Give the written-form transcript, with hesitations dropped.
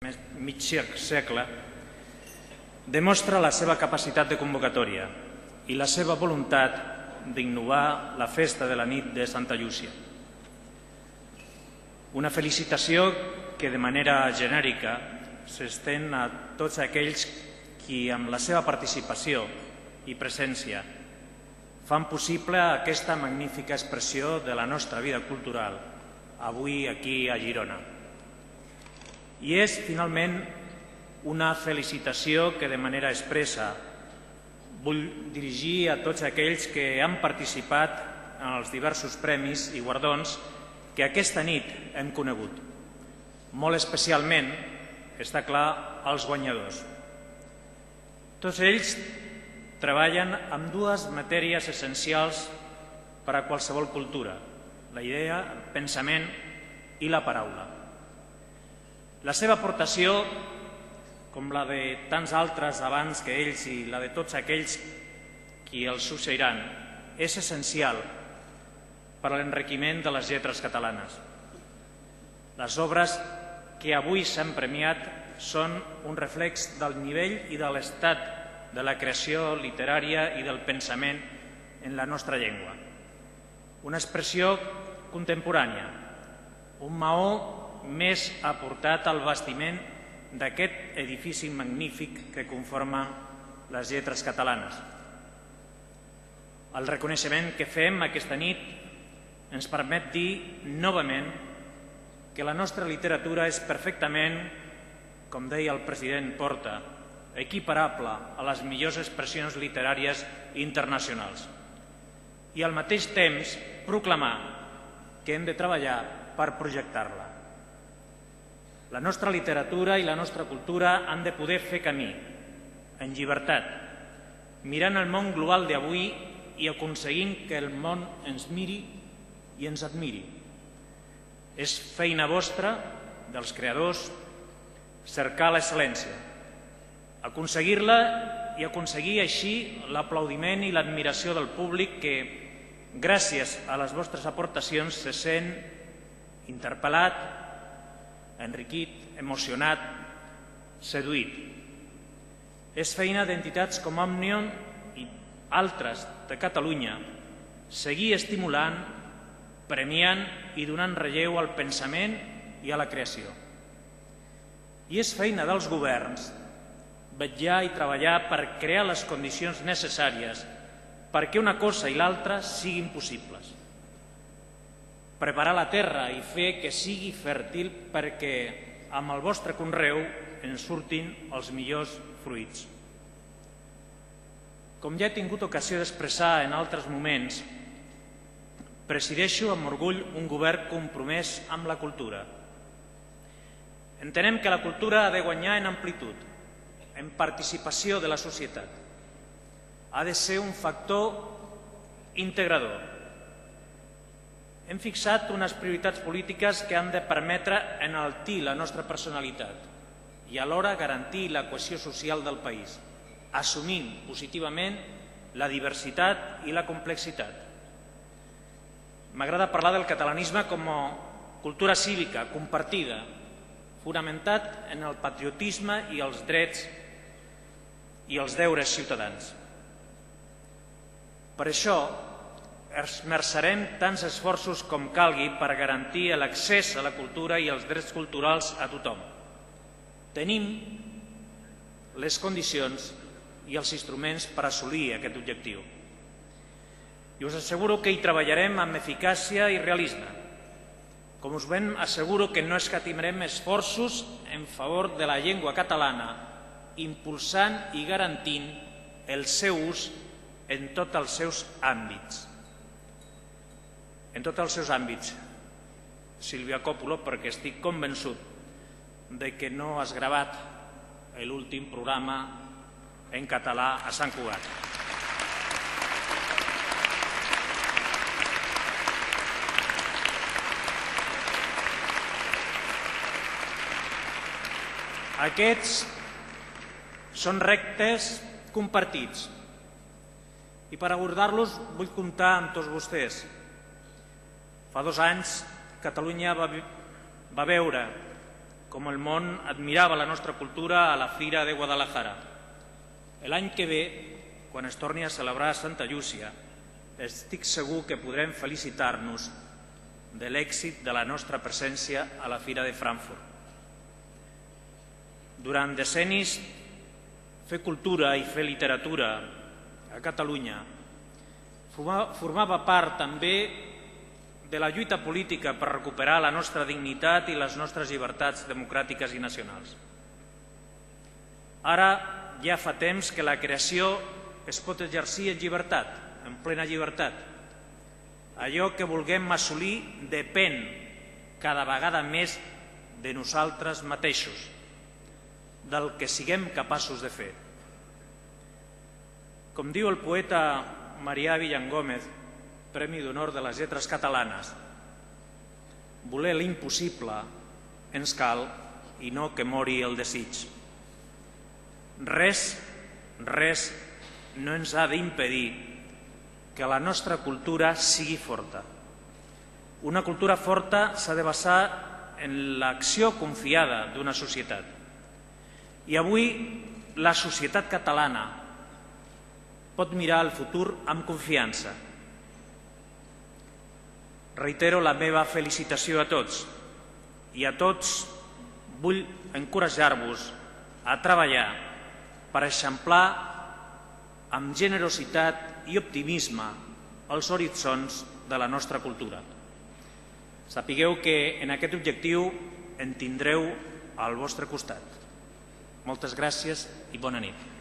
mig segle, demostra la seva capacitat de convocatòria i la seva voluntat d'innovar la festa de la nit de Santa Llúcia. Una felicitació que de manera genèrica s'estén a tots aquells qui amb la seva participació i presència fan possible aquesta magnífica expressió de la nostra vida cultural avui aquí a Girona. I és, finalment, una felicitació que de manera expressa vull dirigir a tots aquells que han participat en els diversos premis i guardons que aquesta nit hem conegut. Molt especialment, està clar, els guanyadors. Tots ells treballen amb dues matèries essencials per a qualsevol cultura: la idea, el pensament i la paraula. La seva aportació, com la de tants altres abans que ells i la de tots aquells qui els succeiran, és essencial per a l'enriquiment de les lletres catalanes. Les obres que avui s'han premiat són un reflex del nivell i de l'estat de la creació literària i del pensament en la nostra llengua. Una expressió contemporània, un maó més aportat al bastiment d'aquest edifici magnífic que conforma les lletres catalanes. El reconeixement que fem aquesta nit ens permet dir novament que la nostra literatura és perfectament, com deia el president Porta, equiparable a les millors expressions literàries internacionals. I al mateix temps proclamar que hem de treballar per projectar-la. La nostra literatura i la nostra cultura han de poder fer camí, en llibertat, mirant el món global d'avui i aconseguint que el món ens miri i ens admiri. És feina vostra, dels creadors, cercar l'excel·lència, aconseguir-la i aconseguir així l'aplaudiment i l'admiració del públic que, gràcies a les vostres aportacions, se sent interpel·lat, enriquit, emocionat, seduït. És feina d'entitats com Òmnium i altres de Catalunya seguir estimulant, premiant i donant relleu al pensament i a la creació. I és feina dels governs vetllar i treballar per crear les condicions necessàries perquè una cosa i l'altra siguin possibles. Preparar la terra i fer que sigui fèrtil perquè amb el vostre conreu en surtin els millors fruits. Com ja he tingut ocasió d'expressar en altres moments, presideixo amb orgull un govern compromès amb la cultura. Entenem que la cultura ha de guanyar en amplitud, en participació de la societat. Ha de ser un factor integrador. Hem fixat unes prioritats polítiques que han de permetre enaltir la nostra personalitat i alhora garantir la cohesió social del país, assumint positivament la diversitat i la complexitat. M'agrada parlar del catalanisme com a cultura cívica compartida, fonamentat en el patriotisme i els drets i els deures ciutadans. Per això, esmerçarem tants esforços com calgui per garantir l'accés a la cultura i els drets culturals a tothom. Tenim les condicions i els instruments per assolir aquest objectiu. I us asseguro que hi treballarem amb eficàcia i realisme. Com us ben asseguro que no escatimarem esforços en favor de la llengua catalana, impulsant i garantint el seu ús en tots els seus àmbits. En tots els seus àmbits, Sílvia Coppola, perquè estic convençut de que no has gravat l'últim programa en català a Sant Cugat. Aquests són reptes compartits i per abordar-los vull comptar amb tots vostès. Fa 2 anys Catalunya va veure com el món admirava la nostra cultura a la Fira de Guadalajara. L'any que ve, quan es torni a celebrar Santa Llúcia, estic segur que podrem felicitar-nos de l'èxit de la nostra presència a la Fira de Frankfurt. Durant decennis, fer cultura i fer literatura a Catalunya formava part també de la lluita política per recuperar la nostra dignitat i les nostres llibertats democràtiques i nacionals. Ara ja fa temps que la creació es pot exercir en llibertat, en plena llibertat. Allò que vulguem assolir depèn cada vegada més de nosaltres mateixos, del que siguem capaços de fer. Com diu el poeta Marià Villangómez, Premi d'Honor de les Lletres Catalanes, voler l'impossible ens cal i no que mori el desig. Res no ens ha d'impedir que la nostra cultura sigui forta. Una cultura forta s'ha de basar en l'acció confiada d'una societat. I avui la societat catalana pot mirar al futur amb confiança. Reitero la meva felicitació a tots i a tots vull encoratjar-vos a treballar per eixamplar amb generositat i optimisme els horitzons de la nostra cultura. Sapigueu que en aquest objectiu en tindreu al vostre costat. Moltes gràcies i bona nit.